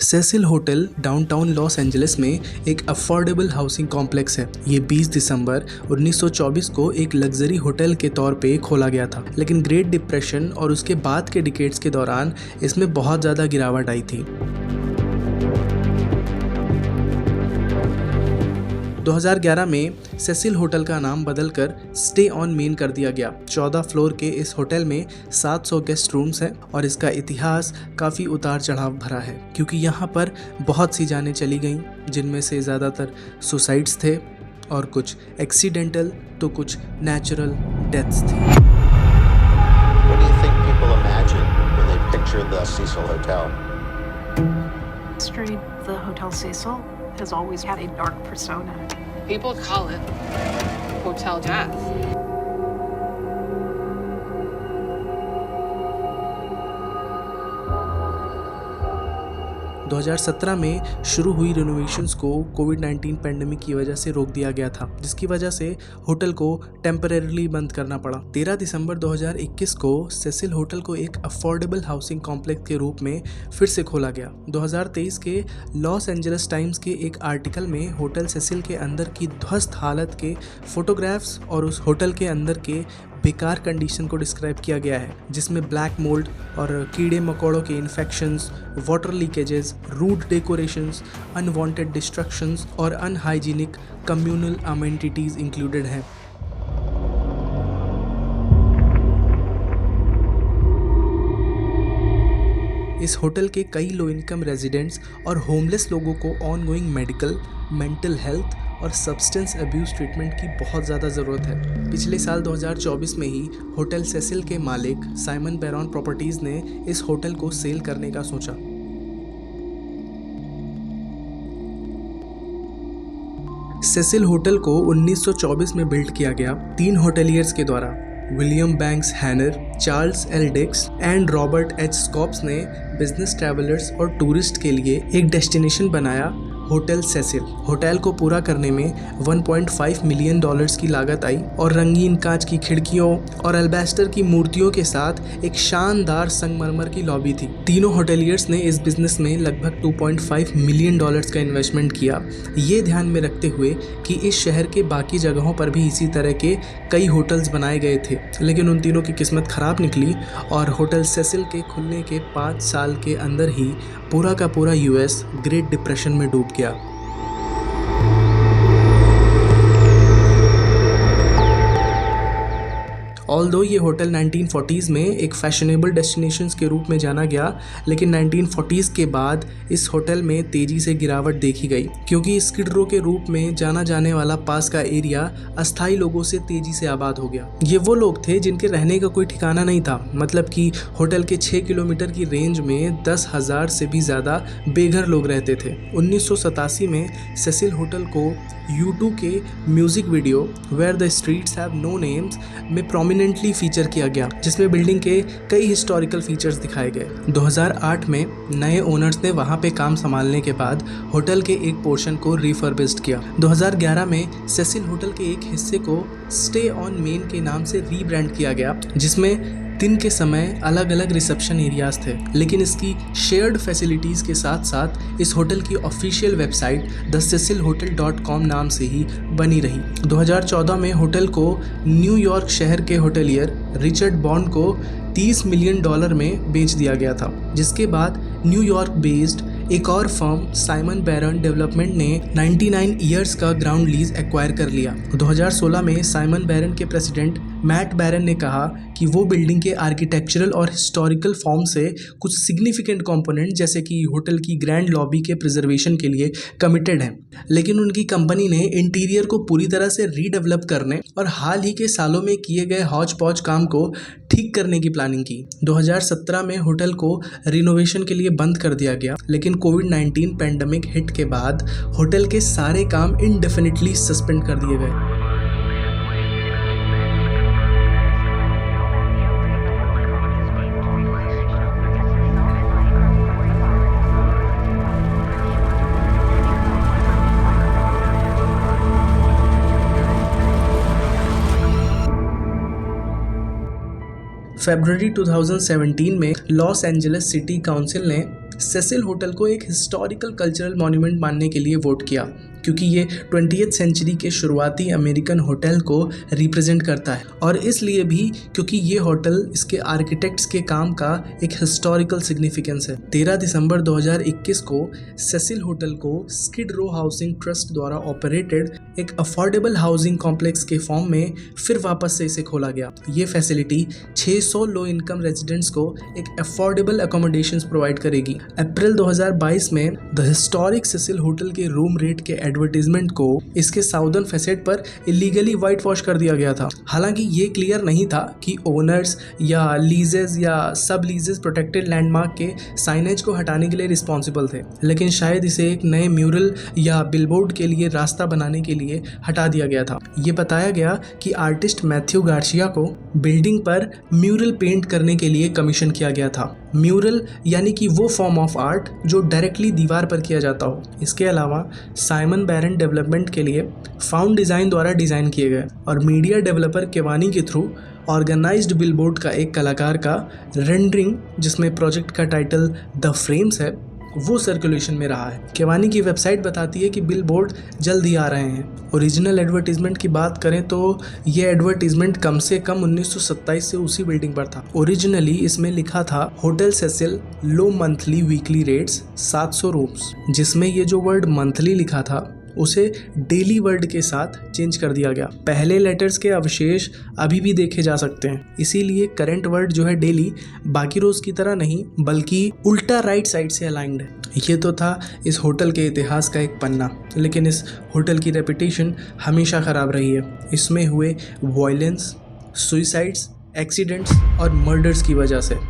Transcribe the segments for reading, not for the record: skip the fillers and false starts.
Cecil hotel downtown Los Angeles में एक affordable housing complex है। ये 20 दिसंबर 1924 को एक लग्जरी होटल के तौर पे खोला गया था, लेकिन ग्रेट डिप्रेशन और उसके बाद के डिकेड्स के दौरान इसमें बहुत ज़्यादा गिरावट आई थी। 2011 में सेसिल होटल का नाम बदलकर स्टे ऑन मेन कर दिया गया। 14 फ्लोर के इस होटल में 700 गेस्ट रूम्स हैं और इसका इतिहास काफ़ी उतार चढ़ाव भरा है, क्योंकि यहाँ पर बहुत सी जानें चली गईं, जिनमें से ज़्यादातर सुसाइड्स थे और कुछ एक्सीडेंटल तो कुछ नेचुरल डेथ्स थी। What do you think people imagine when they picture the Cecil Hotel? History, the Hotel Cecil has always had a dark persona. People call it Hotel Death. 2017 में शुरू हुई रिनोवेशंस को कोविड-19 पैंडेमिक की वजह से रोक दिया गया था, जिसकी वजह से होटल को टेम्परेरीली बंद करना पड़ा। 13 दिसंबर 2021 को सेसिल होटल को एक अफोर्डेबल हाउसिंग कॉम्प्लेक्स के रूप में फिर से खोला गया। 2023 के लॉस एंजलिस टाइम्स के एक आर्टिकल में होटल सेसिल के अंदर की ध्वस्त हालत के फोटोग्राफ्स और उस होटल के अंदर के बेकार कंडीशन को डिस्क्राइब किया गया है, जिसमें ब्लैक मोल्ड और कीड़े मकोड़ों के infections, water leakages, rude decorations, unwanted destructions और अनहाइजीनिक कम्युनल अमेनिटीज इंक्लूडेड हैं। इस होटल के कई लो इनकम रेजिडेंट्स और होमलेस लोगों को ऑनगोइंग मेडिकल, मेंटल हेल्थ और सब्सटेंस अब्यूज़ ट्रीटमेंट की बहुत ज़्यादा ज़रूरत है। पिछले साल 2024 में ही होटल सेसिल के मालिक साइमन बैरन प्रॉपर्टीज़ ने इस होटल को सेल करने का सोचा। सेसिल होटल को 1924 में बिल्ड किया गया 3 होटेलियर्स के द्वारा। William Banks Hanner, Charles L Dix and Robert H Scopes ने बिजनेस ट्रैवलर्स और टूरिस्ट के लिए एक डेस्टिनेशन बनाया, होटल सेसिल। होटल को पूरा करने में $1.5 मिलियन की लागत आई और रंगीन कांच की खिड़कियों और अल्बेस्टर की मूर्तियों के साथ एक शानदार संगमरमर की लॉबी थी। तीनों होटेलियर्स ने इस बिजनेस में लगभग $2.5 मिलियन का इन्वेस्टमेंट किया, ये ध्यान में रखते हुए कि इस शहर के बाकी जगहों पर भी इसी तरह के कई होटल्स बनाए गए थे। लेकिन उन तीनों की किस्मत खराब निकली और होटल सेसिल के खुलने के 5 साल के अंदर ही पूरा का पूरा यूएस ग्रेट डिप्रेशन में डूब गया। ऑल्दो ये होटल 1940s में एक फैशनेबल डेस्टिनेशंस के रूप में जाना गया, लेकिन 1940s के बाद इस होटल में तेज़ी से गिरावट देखी गई, क्योंकि स्किड रो के रूप में जाना जाने वाला पास का एरिया अस्थायी लोगों से तेज़ी से आबाद हो गया। ये वो लोग थे जिनके रहने का कोई ठिकाना नहीं था, मतलब कि होटल के 6 किलोमीटर की रेंज में 10,000 से भी ज़्यादा बेघर लोग रहते थे। 1987 में सेसिल होटल को U2 के music video where the streets have no names में प्रोमिनेंटली फीचर किया गया, जिसमें बिल्डिंग के कई हिस्टोरिकल फीचर्स दिखाए गए। 2008 में नए ओनर्स ने वहां पे काम संभालने के बाद होटल के एक पोर्शन को रिफर्बिश्ड किया। 2011 में सेसिल होटल के एक हिस्से को स्टे ऑन मेन के नाम से रीब्रांड किया गया, जिसमें दिन के समय अलग अलग रिसेप्शन एरियाज थे, लेकिन इसकी शेयर्ड फैसिलिटीज़ के साथ साथ इस होटल की ऑफिशियल वेबसाइट thececilhotel.com नाम से ही बनी रही। 2014 में होटल को न्यूयॉर्क शहर के होटेलियर रिचर्ड बॉन्ड को $30 मिलियन में बेच दिया गया था, जिसके बाद न्यूयॉर्क बेस्ड एक और फर्म साइमन बैरन डेवलपमेंट ने 99 ईयर्स का ग्राउंड लीज एक्वायर कर लिया। 2016 में साइमन बैरन के प्रेसिडेंट मैट बैरन ने कहा कि वो बिल्डिंग के आर्किटेक्चरल और हिस्टोरिकल फॉर्म से कुछ सिग्निफिकेंट कंपोनेंट जैसे कि होटल की ग्रैंड लॉबी के प्रिजर्वेशन के लिए कमिटेड हैं, लेकिन उनकी कंपनी ने इंटीरियर को पूरी तरह से रीडेवलप करने और हाल ही के सालों में किए गए हौच पौच काम को ठीक करने की प्लानिंग की। 2017 में होटल को रिनोवेशन के लिए बंद कर दिया गया, लेकिन कोविड-19 पैंडेमिक हिट के बाद होटल के सारे काम इंडेफिनिटली सस्पेंड कर दिए गए। फरवरी 2017 में लॉस एंजलिस सिटी काउंसिल ने सेसिल होटल को एक हिस्टोरिकल कल्चरल मॉन्यूमेंट मानने के लिए वोट किया, क्योंकि ये 20th सेंचुरी के शुरुआती अमेरिकन होटल को रिप्रेजेंट करता है, और इसलिए भी क्योंकि ये होटल इसके आर्किटेक्ट्स के काम का एक हिस्टोरिकल सिग्निफिकेंस है। 13 दिसंबर 2021 को सेसिल होटल को स्किड रो हाउसिंग ट्रस्ट द्वारा ऑपरेटेड एक अफोर्डेबल हाउसिंग कॉम्प्लेक्स के फॉर्म में फिर वापस से इसे खोला गया। ये फैसिलिटी 600 लो इनकम रेजिडेंट्स को एक अफोर्डेबल अकोमोडेशंस प्रोवाइड करेगी। अप्रैल 2022 में द हिस्टोरिक सेसिल होटल के रूम रेट के एडवर्टीजमेंट को इसके साउदर्न फैसेट पर इलीगली व्हाइट वॉश कर दिया गया था। हालांकि ये क्लियर नहीं था कि ओनर्स या लीजेस या सब लीजेस प्रोटेक्टेड लैंडमार्क के साइनेज को हटाने के लिए रिस्पॉन्सिबल थे, लेकिन शायद इसे एक नए म्यूरल या बिलबोर्ड के लिए रास्ता बनाने के लिए हटा दिया गया था। ये बताया गया कि आर्टिस्ट मैथ्यू गार्सिया को बिल्डिंग पर म्यूरल पेंट करने के लिए कमीशन किया गया था। म्यूरल यानी कि वो फॉर्म ऑफ आर्ट जो डायरेक्टली दीवार पर किया जाता हो। इसके अलावा साइमन बैरन डेवलपमेंट के लिए फाउंड डिज़ाइन द्वारा डिज़ाइन किए गए और मीडिया डेवलपर केवानी के थ्रू ऑर्गेनाइज्ड बिलबोर्ड का एक कलाकार का रेंडरिंग, जिसमें प्रोजेक्ट का टाइटल द फ्रेम्स है, वो सर्कुलेशन में रहा है। केवानी की वेबसाइट बताती है कि बिलबोर्ड जल्द ही आ रहे हैं। ओरिजिनल एडवर्टीजमेंट की बात करें तो ये एडवर्टीजमेंट कम से कम 1927 से उसी बिल्डिंग पर था। ओरिजिनली इसमें लिखा था होटल सेसिल लो मंथली वीकली रेट्स 700 रूम्स, जिसमें ये जो वर्ड मंथली लिखा था उसे डेली वर्ड के साथ चेंज कर दिया गया। पहले लेटर्स के अवशेष अभी भी देखे जा सकते हैं, इसीलिए करंट वर्ड जो है डेली बाकी रोज की तरह नहीं बल्कि उल्टा राइट साइड से अलाइंड है। ये तो था इस होटल के इतिहास का एक पन्ना, लेकिन इस होटल की रेपुटेशन हमेशा ख़राब रही है। इसमें हुए वायलेंस, सुइसाइड्स, एक्सीडेंट्स और मर्डर्स की वजह से।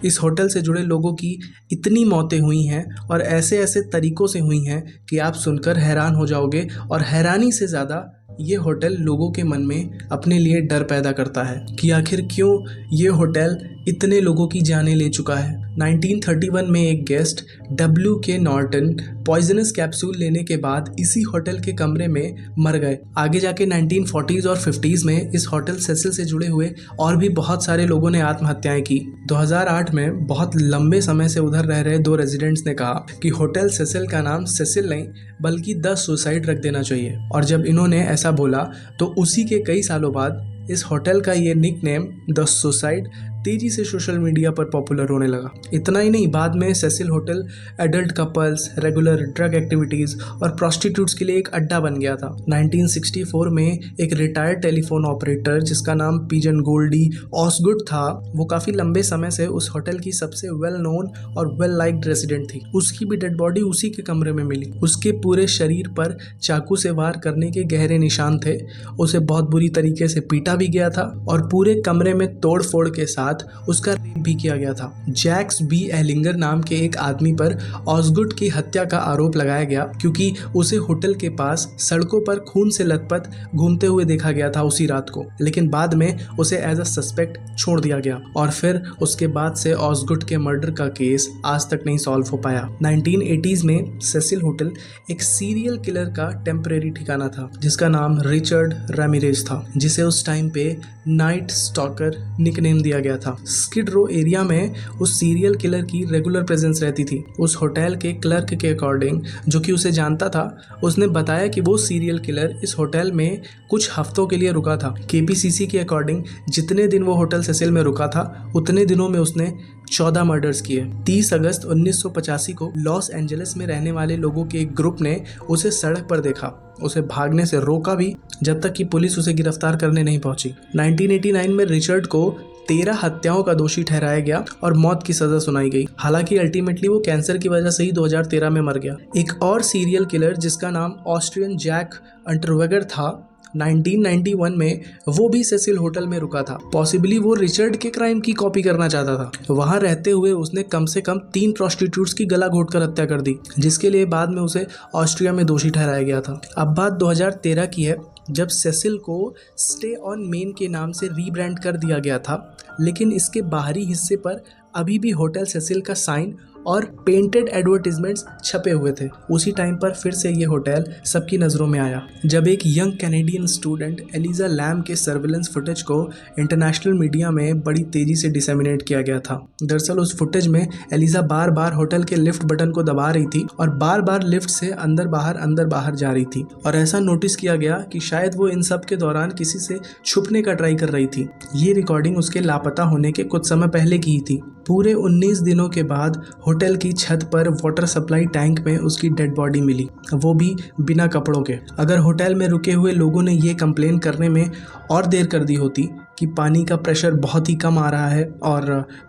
इस होटल से जुड़े लोगों की इतनी मौतें हुई हैं और ऐसे ऐसे तरीक़ों से हुई हैं कि आप सुनकर हैरान हो जाओगे, और हैरानी से ज़्यादा ये होटल लोगों के मन में अपने लिए डर पैदा करता है कि आखिर क्यों ये होटल इतने लोगों की जानें ले चुका है। 1931 में एक guest W.K. Norton poisonous capsule लेने के बाद इसी होटल के कमरे में मर गए। आगे जाके 1940s और 50s में इस होटल सेसिल से जुड़े हुए और भी बहुत सारे लोगों ने आत्महत्याएं की। 2008 में बहुत लंबे समय से उधर रह रहे 2 रेजिडेंट्स ने कहा कि होटल सेसिल का नाम सेसिल नहीं बल्कि द सुसाइड रख देना चाहिए, और जब इन्होंने ऐसा बोला तो उसी के कई सालों बाद इस होटल का ये निकनेम द सुसाइड तेजी से सोशल मीडिया पर पॉपुलर होने लगा। इतना ही नहीं, बाद में Cecil hotel adult couples, regular drug activities और प्रोस्टिट्यूट्स के लिए एक अड्डा बन गया था। 1964 में एक रिटायर्ड टेलीफोन ऑपरेटर जिसका नाम पिजन गोल्डी ऑसगुड था, वो काफ़ी लंबे समय से उस होटल की सबसे वेल नोन और वेल लाइक्ड रेजिडेंट थी। उसकी भी डेड बॉडी उसी के कमरे में मिली। उसके पूरे शरीर पर चाकू से वार करने के गहरे निशान थे। उसे बहुत बुरी तरीके से पीटा भी गया था और पूरे कमरे में तोड़ फोड़ के साथ उसका रेप भी किया गया था। जैक्स बी एलिंगर नाम के एक आदमी पर ऑसगुड की हत्या का आरोप लगाया गया क्योंकि उसे होटल के पास सड़कों पर खून से लथपथ घूमते हुए देखा गया था उसी रात को, लेकिन बाद में उसे एज अ सस्पेक्ट छोड़ दिया गया और फिर उसके बाद से ऑसगुड के मर्डर का केस आज तक नहीं सॉल्व हो पाया। 1980s में सेसिल होटल एक सीरियल किलर का टेम्परेरी ठिकाना था जिसका नाम रिचर्ड रामिरेज था, जिसे उस टाइम पे नाइट स्टॉकर निकनेम दिया गया था। स्किड रो एरिया में उस सीरियल किलर की रेगुलर प्रेजेंस रहती थी। उस होटल के क्लर्क के अकॉर्डिंग, जो कि उसे जानता था, उसने बताया कि वो सीरियल किलर इस होटल में कुछ हफ्तों के लिए रुका था। KPCC के अकॉर्डिंग जितने दिन वो होटल सेसिल में रुका था उतने दिनों में उसने 14 मर्डर्स किए। 30 अगस्त 1985 को लॉस एंजलिस में रहने वाले लोगों के एक ग्रुप ने उसे सड़क पर देखा। उसे भागने से रोका भी जब तक कि पुलिस उसे गिरफ्तार करने नहीं पहुंची। 1989 में रिचर्ड को 13 हत्याओं का दोषी ठहराया गया और मौत की सजा सुनाई गई। हालांकि अल्टीमेटली वो कैंसर की वजह से ही 2013 में मर गया। एक और सीरियल किलर जिसका नाम ऑस्ट्रियन जैक अंटरवेगर था, 1991 में वो भी सेसिल होटल में रुका था। पॉसिबली वो रिचर्ड के क्राइम की कॉपी करना चाहता था। वहां रहते हुए उसने कम से कम 3 प्रोस्टिट्यूट्स की गला घोटकर हत्या कर दी, जिसके लिए बाद में उसे ऑस्ट्रिया में दोषी ठहराया गया था। अब बात 2013 की है, जब सेसिल को स्टे ऑन मेन के नाम से रीब्रांड कर दिया गया था। लेकिन इसके बाहरी हिस्से पर अभी भी होटल सेसिल का साइन और पेंटेड एडवर्टीजमेंट्स छपे हुए थे। उसी टाइम पर फिर से ये होटल सबकी नज़रों में आया जब एक young Canadian student Elisa Lam के सर्विलेंस फुटेज को इंटरनेशनल मीडिया में बड़ी तेज़ी से डिसेमिनेट किया गया था। दरअसल उस फुटेज में एलिजा बार बार होटल के लिफ्ट बटन को दबा रही थी और बार बार लिफ्ट से अंदर बाहर जा रही थी, और ऐसा नोटिस किया गया कि शायद वो इन सब के दौरान किसी से छुपने का ट्राई कर रही थी। ये रिकॉर्डिंग उसके लापता होने के कुछ समय पहले की ही थी। पूरे 19 दिनों के बाद होटल की छत पर वाटर सप्लाई टैंक में उसकी डेड बॉडी मिली, वो भी बिना कपड़ों के। अगर होटल में रुके हुए लोगों ने ये कंप्लेन करने में और देर कर दी होती कि पानी का प्रेशर बहुत ही कम आ रहा है और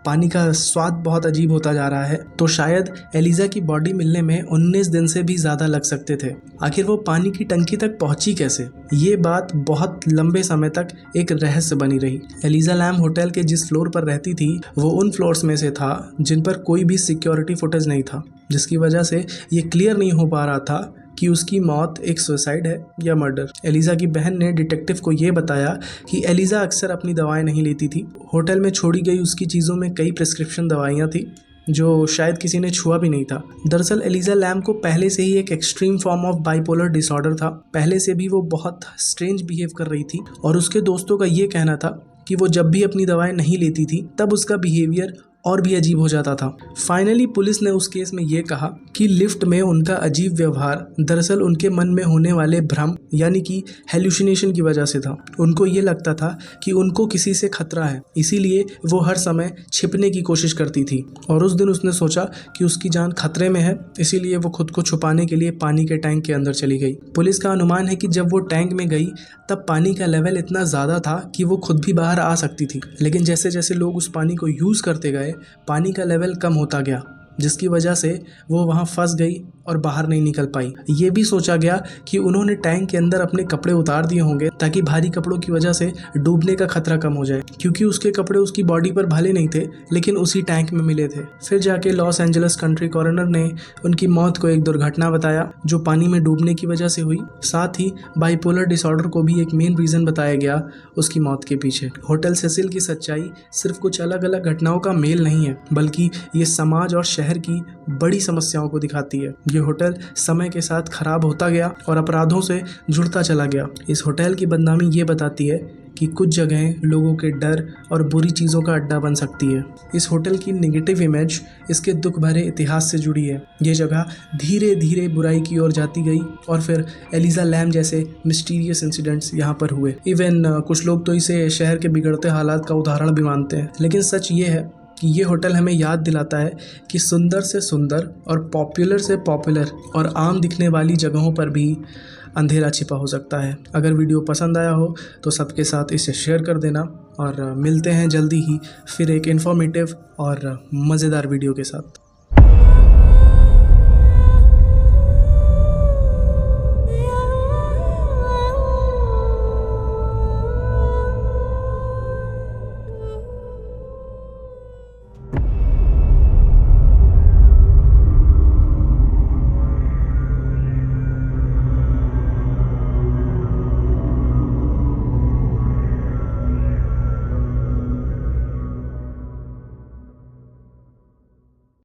पानी का स्वाद बहुत अजीब होता जा रहा है, तो शायद एलिजा की बॉडी मिलने में 19 दिन से भी ज़्यादा लग सकते थे। आखिर वो पानी की टंकी तक पहुंची कैसे? ये बात बहुत लंबे समय तक एक रहस्य बनी रही। एलिजा लैम होटल के जिस फ्लोर पर रहती थी वो उन फ्लोर्स में से था जिन पर कोई भी सिक्योरिटी फुटेज नहीं था, जिसकी वजह से ये क्लियर नहीं हो पा रहा था कि उसकी मौत एक सुसाइड है या मर्डर। एलिजा की बहन ने डिटेक्टिव को ये बताया कि एलिजा अक्सर अपनी दवाएं नहीं लेती थी। होटल में छोड़ी गई उसकी चीज़ों में कई प्रिस्क्रिप्शन दवाइयाँ थी जो शायद किसी ने छुआ भी नहीं था। दरअसल एलिजा लैम को पहले से ही एक extreme form of bipolar disorder था। पहले से भी वो बहुत स्ट्रेंज बिहेव कर रही थी और उसके दोस्तों का ये कहना था कि वो जब भी अपनी दवाएं नहीं लेती थी तब उसका बिहेवियर और भी अजीब हो जाता था। फाइनली पुलिस ने उस केस में ये कहा कि लिफ्ट में उनका अजीब व्यवहार दरअसल उनके मन में होने वाले भ्रम यानी कि हेल्यूसिनेशन की वजह से था। उनको ये लगता था कि उनको किसी से खतरा है, इसीलिए वो हर समय छिपने की कोशिश करती थी। और उस दिन उसने सोचा कि उसकी जान खतरे में है, इसीलिए वो खुद को छुपाने के लिए पानी के टैंक के अंदर चली गई। पुलिस का अनुमान है कि जब वो टैंक में गई तब पानी का लेवल इतना ज़्यादा था कि वो खुद भी बाहर आ सकती थी, लेकिन जैसे जैसे लोग उस पानी को यूज़ करते गए पानी का लेवल कम होता गया, जिसकी वजह से वो वहाँ फंस गई और बाहर नहीं निकल पाई। ये भी सोचा गया कि उन्होंने टैंक के अंदर अपने कपड़े उतार दिए होंगे ताकि भारी कपड़ों की वजह से डूबने का खतरा कम हो जाए, क्योंकि उसके कपड़े उसकी बॉडी पर भाले नहीं थे लेकिन उसी टैंक में मिले थे। फिर जाके लॉस एंजलिस कंट्री कॉरोनर ने उनकी मौत को एक दुर्घटना बताया जो पानी में डूबने की वजह से हुई। साथ ही बाइपोलर डिसऑर्डर को भी एक मेन रीज़न बताया गया उसकी मौत के पीछे। होटल सेसिल की सच्चाई सिर्फ कुछ अलग अलग घटनाओं का मेल नहीं है, बल्कि ये समाज और शहर की बड़ी समस्याओं को दिखाती है। ये होटल समय के साथ खराब होता गया और अपराधों से जुड़ता चला गया। इस होटल की बदनामी ये बताती है कि कुछ जगहें लोगों के डर और बुरी चीज़ों का अड्डा बन सकती है। इस होटल की नेगेटिव इमेज इसके दुख भरे इतिहास से जुड़ी है। ये जगह धीरे धीरे बुराई की ओर जाती गई और फिर एलिजा लैम जैसे मिस्टीरियस इंसिडेंट्स यहाँ पर हुए। इवन कुछ लोग तो इसे शहर के बिगड़ते हालात का उदाहरण भी मानते हैं, लेकिन सच ये है कि ये होटल हमें याद दिलाता है कि सुंदर से सुंदर और पॉपुलर से पॉपुलर और आम दिखने वाली जगहों पर भी अंधेरा छिपा हो सकता है। अगर वीडियो पसंद आया हो तो सबके साथ इसे शेयर कर देना और मिलते हैं जल्दी ही फिर एक इन्फॉर्मेटिव और मज़ेदार वीडियो के साथ।